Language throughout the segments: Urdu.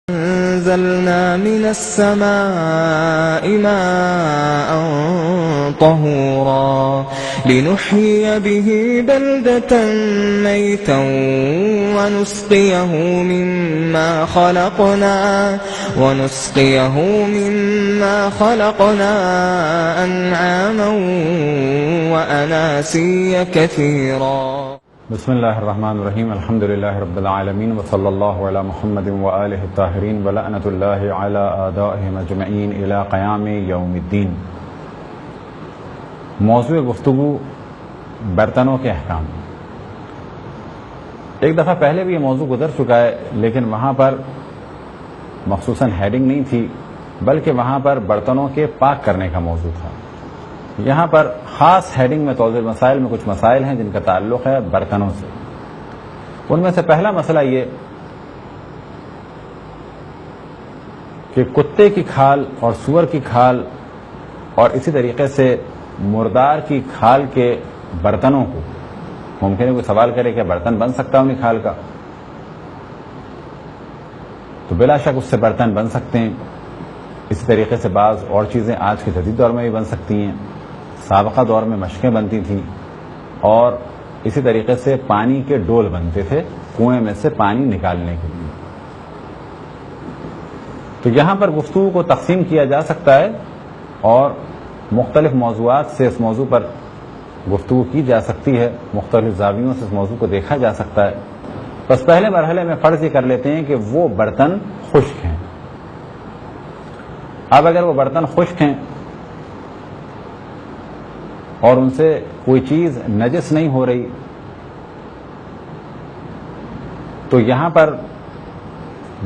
أنزلنا من السماء ماء طهورا لنحيي به بلدة ميتا ونسقيه مما خلقنا أنعاما وأناسيا كثيرا. بسم اللہ الرحمن الرحیم. الحمد للہ رب العالمین وصلی اللہ علی محمد وآلہ الطاہرین ولعنۃ اللہ علی اعدائہم اجمعین الی قیام یوم الدین. موضوع گفتگو برتنوں کے احکام. ایک دفعہ پہلے بھی یہ موضوع گزر چکا ہے، لیکن وہاں پر مخصوصاً ہیڈنگ نہیں تھی، بلکہ وہاں پر برتنوں کے پاک کرنے کا موضوع تھا. یہاں پر خاص ہیڈنگ میں توضیح مسائل میں کچھ مسائل ہیں جن کا تعلق ہے برتنوں سے. ان میں سے پہلا مسئلہ یہ کہ کتے کی کھال اور سور کی کھال اور اسی طریقے سے مردار کی کھال کے برتنوں کو ممکن ہے کوئی سوال کرے کہ برتن بن سکتا ہے انہیں کھال کا، تو بلا شک اس سے برتن بن سکتے ہیں. اسی طریقے سے بعض اور چیزیں آج کے جدید دور میں بھی بن سکتی ہیں. سابقہ دور میں مشقیں بنتی تھیں اور اسی طریقے سے پانی کے ڈول بنتے تھے کنویں میں سے پانی نکالنے کے لیے. تو یہاں پر گفتگو کو تقسیم کیا جا سکتا ہے اور مختلف موضوعات سے اس موضوع پر گفتگو کی جا سکتی ہے، مختلف زاویوں سے اس موضوع کو دیکھا جا سکتا ہے. بس پہلے مرحلے میں فرض یہ کر لیتے ہیں کہ وہ برتن خشک ہیں. اب اگر وہ برتن خشک ہیں اور ان سے کوئی چیز نجس نہیں ہو رہی، تو یہاں پر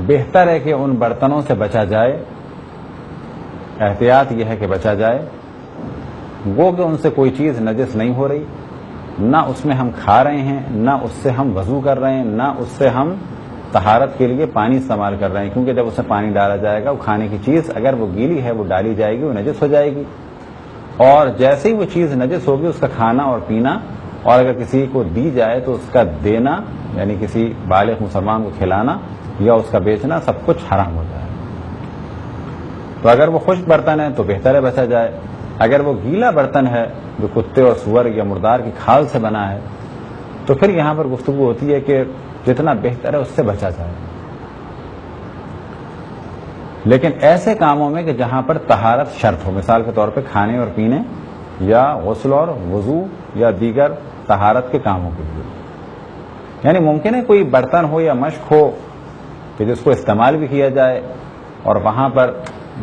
بہتر ہے کہ ان برتنوں سے بچا جائے. احتیاط یہ ہے کہ بچا جائے. وہ کہ ان سے کوئی چیز نجس نہیں ہو رہی، نہ اس میں ہم کھا رہے ہیں، نہ اس سے ہم وضو کر رہے ہیں، نہ اس سے ہم طہارت کے لیے پانی استعمال کر رہے ہیں، کیونکہ جب اس میں پانی ڈالا جائے گا وہ کھانے کی چیز اگر وہ گیلی ہے وہ ڈالی جائے گی، وہ نجس ہو جائے گی. اور جیسے ہی وہ چیز نجس ہوگی اس کا کھانا اور پینا، اور اگر کسی کو دی جائے تو اس کا دینا، یعنی کسی بالغ مسلمان کو کھلانا یا اس کا بیچنا، سب کچھ حرام ہو جائے. تو اگر وہ خشک برتن ہے تو بہتر ہے بچا جائے. اگر وہ گیلا برتن ہے جو کتے اور سور یا مردار کی کھال سے بنا ہے تو پھر یہاں پر گفتگو ہوتی ہے کہ جتنا بہتر ہے اس سے بچا جائے. لیکن ایسے کاموں میں کہ جہاں پر طہارت شرط ہو، مثال کے طور پہ کھانے اور پینے یا غسل اور وضو یا دیگر طہارت کے کاموں کے لیے، یعنی ممکن ہے کوئی برتن ہو یا مشق ہو کہ جس کو استعمال بھی کیا جائے اور وہاں پر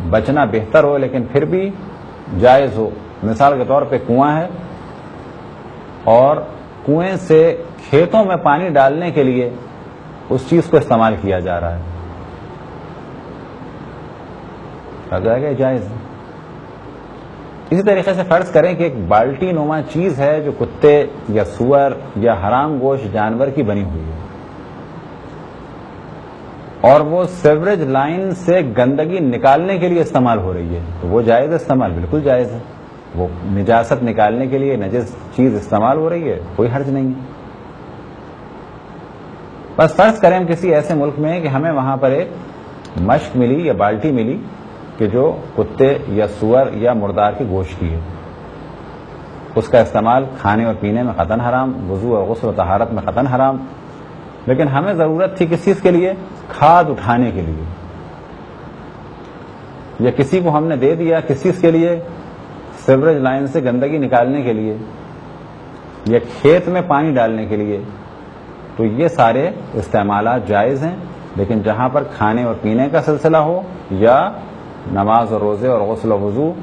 بچنا بہتر ہو لیکن پھر بھی جائز ہو. مثال کے طور پہ کنواں ہے اور کنویں سے کھیتوں میں پانی ڈالنے کے لیے اس چیز کو استعمال کیا جا رہا ہے، کہا جائے گا جائز ہے. اسی طریقے سے فرض کریں کہ ایک بالٹی نما چیز ہے جو کتے یا سور یا حرام گوشت جانور کی بنی ہوئی ہے اور وہ سیوریج لائن سے گندگی نکالنے کے لیے استعمال ہو رہی ہے، تو وہ جائز ہے استعمال، بالکل جائز ہے. وہ نجاست نکالنے کے لیے نجس چیز استعمال ہو رہی ہے، کوئی حرج نہیں ہے. بس فرض کریں ہم کسی ایسے ملک میں ہیں کہ ہمیں وہاں پر ایک مشق ملی یا بالٹی ملی کہ جو کتے یا سور یا مردار کے گوشت کی ہے. اس کا استعمال کھانے اور پینے میں قطعاً حرام، وضو اور غسل و طہارت میں قطعاً حرام. لیکن ہمیں ضرورت تھی کس چیز کے لیے؟ کھاد اٹھانے کے لیے. یا کسی کو ہم نے دے دیا کس چیز کے لیے؟ سیوریج لائن سے گندگی نکالنے کے لیے یا کھیت میں پانی ڈالنے کے لیے. تو یہ سارے استعمالات جائز ہیں، لیکن جہاں پر کھانے اور پینے کا سلسلہ ہو یا نماز اور روزے اور غسل و وضو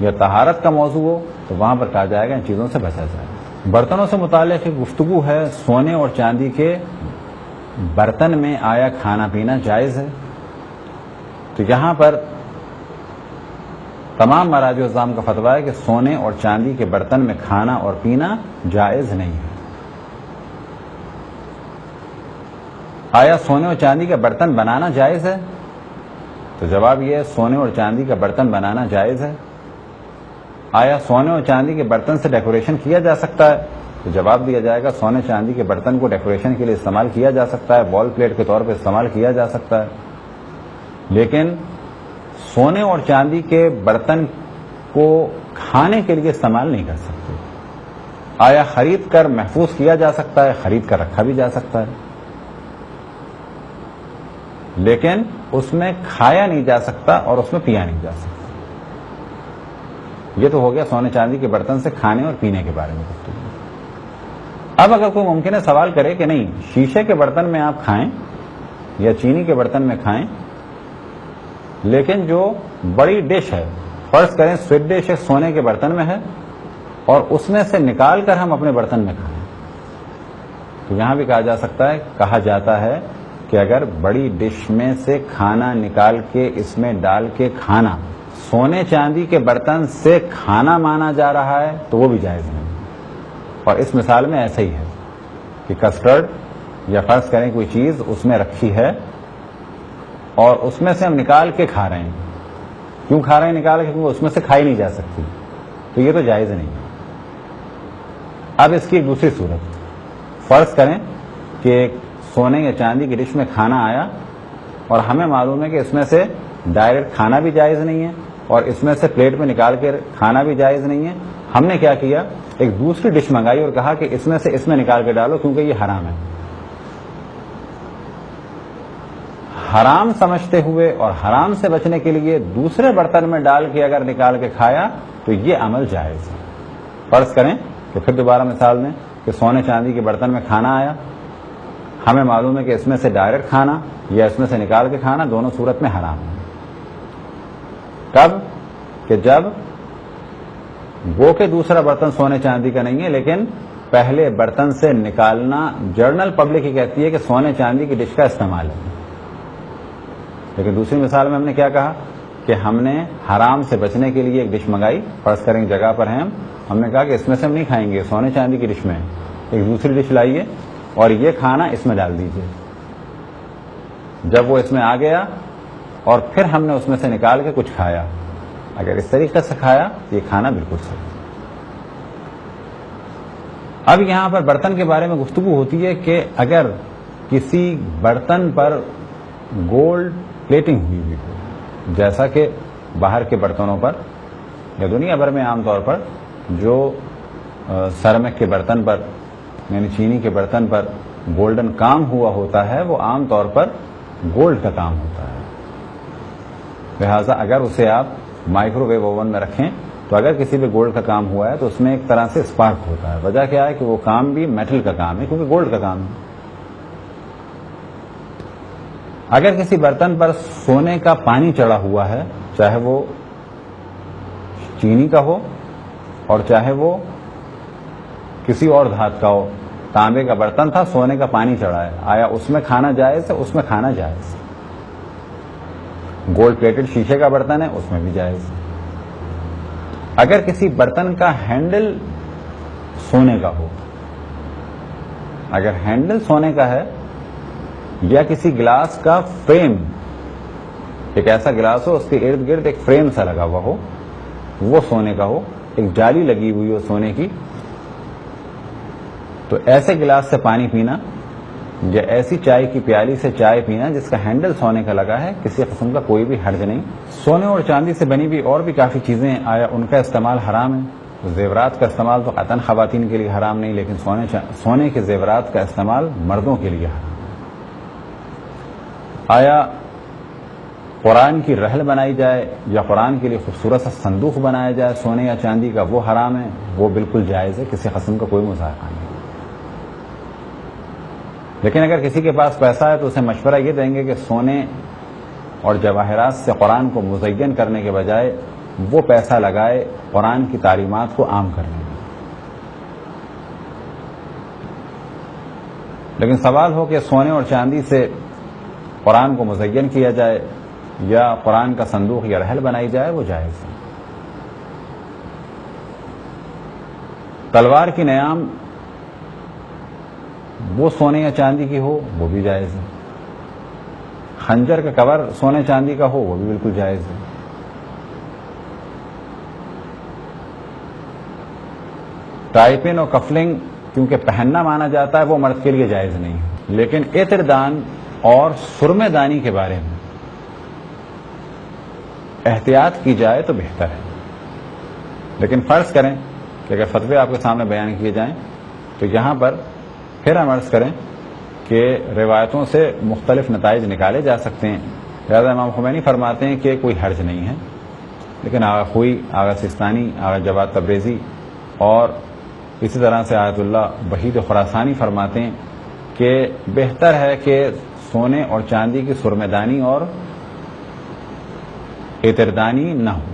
یا طہارت کا موضوع ہو تو وہاں پر کہا جائے گا ان چیزوں سے بچا جائے. برتنوں سے متعلق ایک گفتگو ہے. سونے اور چاندی کے برتن میں آیا کھانا پینا جائز ہے؟ تو یہاں پر تمام مراجع الزام کا فتویٰ ہے کہ سونے اور چاندی کے برتن میں کھانا اور پینا جائز نہیں ہے. آیا سونے اور چاندی کا برتن بنانا جائز ہے؟ تو جواب یہ ہے سونے اور چاندی کا برتن بنانا جائز ہے. آیا سونے اور چاندی کے برتن سے ڈیکوریشن کیا جا سکتا ہے؟ تو جواب دیا جائے گا سونے چاندی کے برتن کو ڈیکوریشن کے لیے استعمال کیا جا سکتا ہے، وال پلیٹ کے طور پر استعمال کیا جا سکتا ہے. لیکن سونے اور چاندی کے برتن کو کھانے کے لیے استعمال نہیں کر سکتے. آیا خرید کر محفوظ کیا جا سکتا ہے؟ خرید کر رکھا بھی جا سکتا ہے، لیکن اس میں کھایا نہیں جا سکتا اور اس میں پیا نہیں جا سکتا. یہ تو ہو گیا سونے چاندی کے برتن سے کھانے اور پینے کے بارے میں گفتگو. اب اگر کوئی ممکن ہے سوال کرے کہ نہیں، شیشے کے برتن میں آپ کھائیں یا چینی کے برتن میں کھائیں، لیکن جو بڑی ڈش ہے، فرض کریں سویٹ ڈش ایک سونے کے برتن میں ہے اور اس میں سے نکال کر ہم اپنے برتن میں کھائیں، تو یہاں بھی کہا جا سکتا ہے، کہا جاتا ہے کہ اگر بڑی ڈش میں سے کھانا نکال کے اس میں ڈال کے کھانا سونے چاندی کے برتن سے کھانا مانا جا رہا ہے تو وہ بھی جائز نہیں. اور اس مثال میں ایسا ہی ہے کہ کسٹرڈ یا فرض کریں کوئی چیز اس میں رکھی ہے اور اس میں سے ہم نکال کے کھا رہے ہیں. کیوں کھا رہے ہیں نکال کے؟ کیونکہ اس میں سے کھائی نہیں جا سکتی، تو یہ تو جائز نہیں. اب اس کی ایک دوسری صورت، فرض کریں کہ ایک سونے یا چاندی کی ڈش میں کھانا آیا اور ہمیں معلوم ہے کہ اس میں سے ڈائریکٹ کھانا بھی جائز نہیں ہے اور اس میں سے پلیٹ میں نکال کے کھانا بھی جائز نہیں ہے. ہم نے کیا کیا، ایک دوسری ڈش منگائی اور کہا کہ اس میں سے اس میں نکال کے ڈالو کیونکہ یہ حرام ہے. حرام سمجھتے ہوئے اور حرام سے بچنے کے لیے دوسرے برتن میں ڈال کے اگر نکال کے کھایا تو یہ عمل جائز ہے. فرض کریں کہ پھر دوبارہ مثال دیں کہ سونے چاندی کے برتن میں کھانا آیا، ہمیں معلوم ہے کہ اس میں سے ڈائریکٹ کھانا یا اس میں سے نکال کے کھانا دونوں صورت میں حرام ہے. کب؟ کہ جب وہ کہ دوسرا برتن سونے چاندی کا نہیں ہے لیکن پہلے برتن سے نکالنا جرنل پبلک ہی کہتی ہے کہ سونے چاندی کی ڈش کا استعمال ہے. لیکن دوسری مثال میں ہم نے کیا کہا کہ ہم نے حرام سے بچنے کے لیے ایک ڈش منگائی، فرض کریں جگہ پر ہیں ہم نے کہا کہ اس میں سے ہم نہیں کھائیں گے، سونے چاندی کی ڈش میں ایک دوسری ڈش لائیے اور یہ کھانا اس میں ڈال دیجیے. جب وہ اس میں آ گیا اور پھر ہم نے اس میں سے نکال کے کچھ کھایا، اگر اس طریقے سے کھایا یہ کھانا بالکل صحیح. اب یہاں پر برتن کے بارے میں گفتگو ہوتی ہے کہ اگر کسی برتن پر گولڈ پلیٹنگ ہوئی ہوئی ہو، جیسا کہ باہر کے برتنوں پر یا دنیا بھر میں عام طور پر جو سرمک کے برتن پر یعنی چینی کے برتن پر گولڈن کام ہوا ہوتا ہے وہ عام طور پر گولڈ کا کام ہوتا ہے. لہذا اگر اسے آپ مائکرو ویو اوون میں رکھیں تو اگر کسی پہ گولڈ کا کام ہوا ہے تو اس میں ایک طرح سے اسپارک ہوتا ہے. وجہ کیا ہے کہ وہ کام بھی میٹل کا کام ہے کیونکہ گولڈ کا کام ہے. اگر کسی برتن پر سونے کا پانی چڑھا ہوا ہے، چاہے وہ چینی کا ہو اور چاہے وہ کسی اور دھات کا ہو، تانبے کا برتن تھا سونے کا پانی چڑھا ہے، آیا اس میں کھانا جائز ہے؟ اس میں کھانا جائز. گولڈ پلیٹڈ شیشے کا برتن ہے اس میں بھی جائز. اگر کسی برتن کا ہینڈل سونے کا ہو، اگر ہینڈل سونے کا ہے یا کسی گلاس کا فریم، ایک ایسا گلاس ہو اس کے ارد گرد ایک فریم سا لگا ہوا ہو، وہ سونے کا ہو، ایک جالی لگی ہوئی ہو سونے کی، تو ایسے گلاس سے پانی پینا یا ایسی چائے کی پیالی سے چائے پینا جس کا ہینڈل سونے کا لگا ہے کسی قسم کا کوئی بھی حرج نہیں. سونے اور چاندی سے بنی بھی اور بھی کافی چیزیں، آیا ان کا استعمال حرام ہے؟ زیورات کا استعمال تو قطعاً خواتین کے لیے حرام نہیں، لیکن سونے کے زیورات کا استعمال مردوں کے لیے حرام. آیا قرآن کی رحل بنائی جائے یا قرآن کے لیے خوبصورت سا صندوق بنایا جائے سونے یا چاندی کا، وہ حرام ہے؟ وہ بالکل جائز ہے، کسی قسم کا کوئی مذائقہ نہیں. لیکن اگر کسی کے پاس پیسہ ہے تو اسے مشورہ یہ دیں گے کہ سونے اور جواہرات سے قرآن کو مزین کرنے کے بجائے وہ پیسہ لگائے قرآن کی تعلیمات کو عام کرنے میں. لیکن سوال ہو کہ سونے اور چاندی سے قرآن کو مزین کیا جائے یا قرآن کا صندوق یا رحل بنائی جائے، وہ جائز ہے. تلوار کی نیام وہ سونے یا چاندی کی ہو وہ بھی جائز ہے. خنجر کا کور سونے چاندی کا ہو وہ بھی بالکل جائز ہے. ٹائی پن اور کفلنگ کیونکہ پہننا مانا جاتا ہے وہ مرد کے لیے جائز نہیں ہے. لیکن عطر دان اور سرمے دانی کے بارے میں احتیاط کی جائے تو بہتر ہے. لیکن فرض کریں کہ اگر فتوے آپ کے سامنے بیان کیے جائیں تو یہاں پر پھر ہم عرض کریں کہ روایتوں سے مختلف نتائج نکالے جا سکتے ہیں. لہٰذا امام خمینی فرماتے ہیں کہ کوئی حرج نہیں ہے. لیکن آغا خوئی، آغا سستانی، آغا جواد تبریزی اور اسی طرح سے آیت اللہ وحید خراسانی فرماتے ہیں کہ بہتر ہے کہ سونے اور چاندی کی سرمدانی اور عطردانی نہ ہو.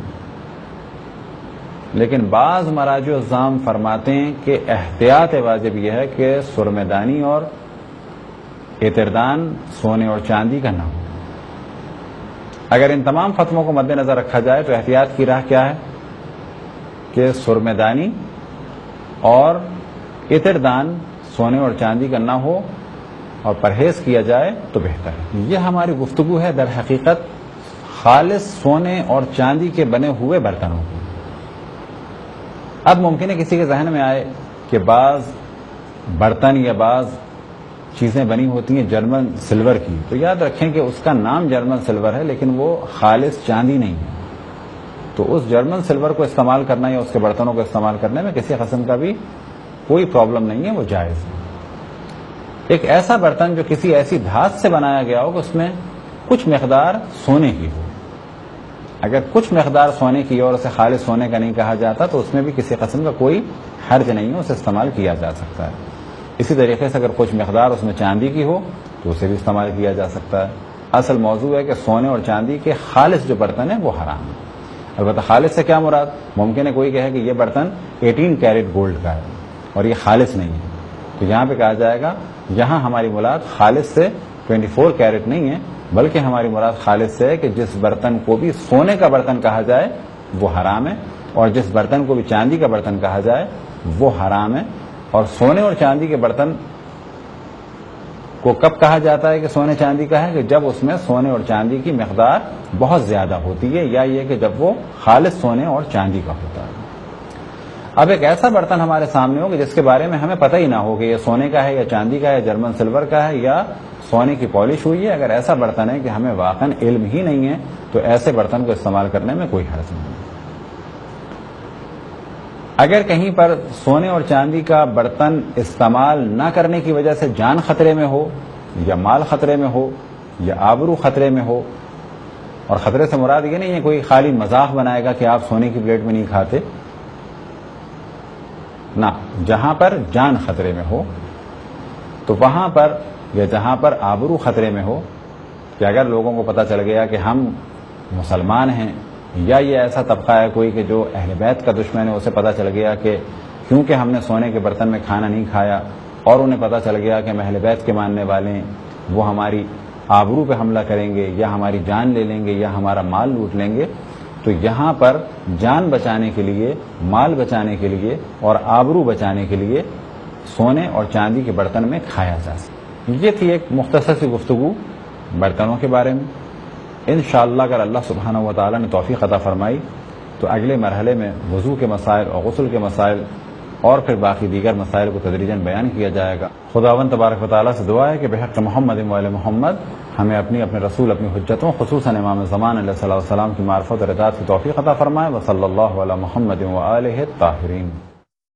لیکن بعض مراجع الزام فرماتے ہیں کہ احتیاط واجب یہ ہے کہ سرمدانی اور عطردان سونے اور چاندی کا نہ ہو. اگر ان تمام فتووں کو مد نظر رکھا جائے تو احتیاط کی راہ کیا ہے کہ سرمدانی اور عطردان سونے اور چاندی کا نہ ہو اور پرہیز کیا جائے تو بہتر ہے. یہ ہماری گفتگو ہے در حقیقت خالص سونے اور چاندی کے بنے ہوئے برتنوں کی. اب ممکن ہے کسی کے ذہن میں آئے کہ بعض برتن یا بعض چیزیں بنی ہوتی ہیں جرمن سلور کی، تو یاد رکھیں کہ اس کا نام جرمن سلور ہے لیکن وہ خالص چاندی نہیں ہے. تو اس جرمن سلور کو استعمال کرنا یا اس کے برتنوں کو استعمال کرنے میں کسی قسم کا بھی کوئی پرابلم نہیں ہے، وہ جائز ہے. ایک ایسا برتن جو کسی ایسی دھات سے بنایا گیا ہو کہ اس میں کچھ مقدار سونے کی ہو، اگر کچھ مقدار سونے کی اور اسے خالص سونے کا نہیں کہا جاتا تو اس میں بھی کسی قسم کا کوئی حرج نہیں ہے، اسے استعمال کیا جا سکتا ہے. اسی طریقے سے اگر کچھ مقدار اس میں چاندی کی ہو تو اسے بھی استعمال کیا جا سکتا ہے. اصل موضوع ہے کہ سونے اور چاندی کے خالص جو برتن ہیں وہ حرام ہے. البتہ خالص سے کیا مراد؟ ممکن ہے کوئی کہے کہ یہ برتن 18 کیرٹ گولڈ کا ہے اور یہ خالص نہیں ہے، تو یہاں پہ کہا جائے گا یہاں ہماری مراد خالص سے 24 کیرٹ نہیں ہے بلکہ ہماری مراد خالص سے ہے کہ جس برتن کو بھی سونے کا برتن کہا جائے وہ حرام ہے اور جس برتن کو بھی چاندی کا برتن کہا جائے وہ حرام ہے. اور سونے اور چاندی کے برتن کو کب کہا جاتا ہے کہ سونے چاندی کا ہے؟ کہ جب اس میں سونے اور چاندی کی مقدار بہت زیادہ ہوتی ہے یا یہ کہ جب وہ خالص سونے اور چاندی کا ہوتا ہے. اب ایک ایسا برتن ہمارے سامنے ہو کہ جس کے بارے میں ہمیں پتہ ہی نہ ہو کہ یہ سونے کا ہے یا چاندی کا ہے، جرمن سلور کا ہے یا سونے کی پالش ہوئی ہے. اگر ایسا برتن ہے کہ ہمیں واقعاً علم ہی نہیں ہے تو ایسے برتن کو استعمال کرنے میں کوئی حرج نہیں ہے. اگر کہیں پر سونے اور چاندی کا برتن استعمال نہ کرنے کی وجہ سے جان خطرے میں ہو یا مال خطرے میں ہو یا آبرو خطرے میں ہو، اور خطرے سے مراد یہ نہیں ہے کوئی خالی مذاق بنائے گا کہ آپ سونے کی پلیٹ میں نہیں کھاتے، نہ، جہاں پر جان خطرے میں ہو تو وہاں پر یا جہاں پر آبرو خطرے میں ہو کہ اگر لوگوں کو پتہ چل گیا کہ ہم مسلمان ہیں یا یہ ایسا طبقہ ہے کوئی کہ جو اہل بیت کا دشمن ہے، اسے پتہ چل گیا کہ کیونکہ ہم نے سونے کے برتن میں کھانا نہیں کھایا اور انہیں پتہ چل گیا کہ ہم اہل بیت کے ماننے والے ہیں، وہ ہماری آبرو پہ حملہ کریں گے یا ہماری جان لے لیں گے یا ہمارا مال لوٹ لیں گے، تو یہاں پر جان بچانے کے لیے، مال بچانے کے لیے اور آبرو بچانے کے لیے سونے اور چاندی کے برتن میں کھایا جا سکتا. یہ تھی ایک مختصر سی گفتگو برتنوں کے بارے میں. انشاءاللہ اگر اللہ سبحانہ و تعالی نے توفیق عطا فرمائی تو اگلے مرحلے میں وضو کے مسائل اور غسل کے مسائل اور پھر باقی دیگر مسائل کو تدریجاً بیان کیا جائے گا. خداوند تبارک و تعالیٰ سے دعا ہے کہ بحق محمد و آل محمد ہمیں اپنے رسول، اپنی حجتوں، خصوصاً امام زمان علیہ الصلوۃ والسلام کی معرفت اور اطاعت کی توفیق عطا فرمائے. وصلی اللہ علی محمد و آلہ الطاہرین.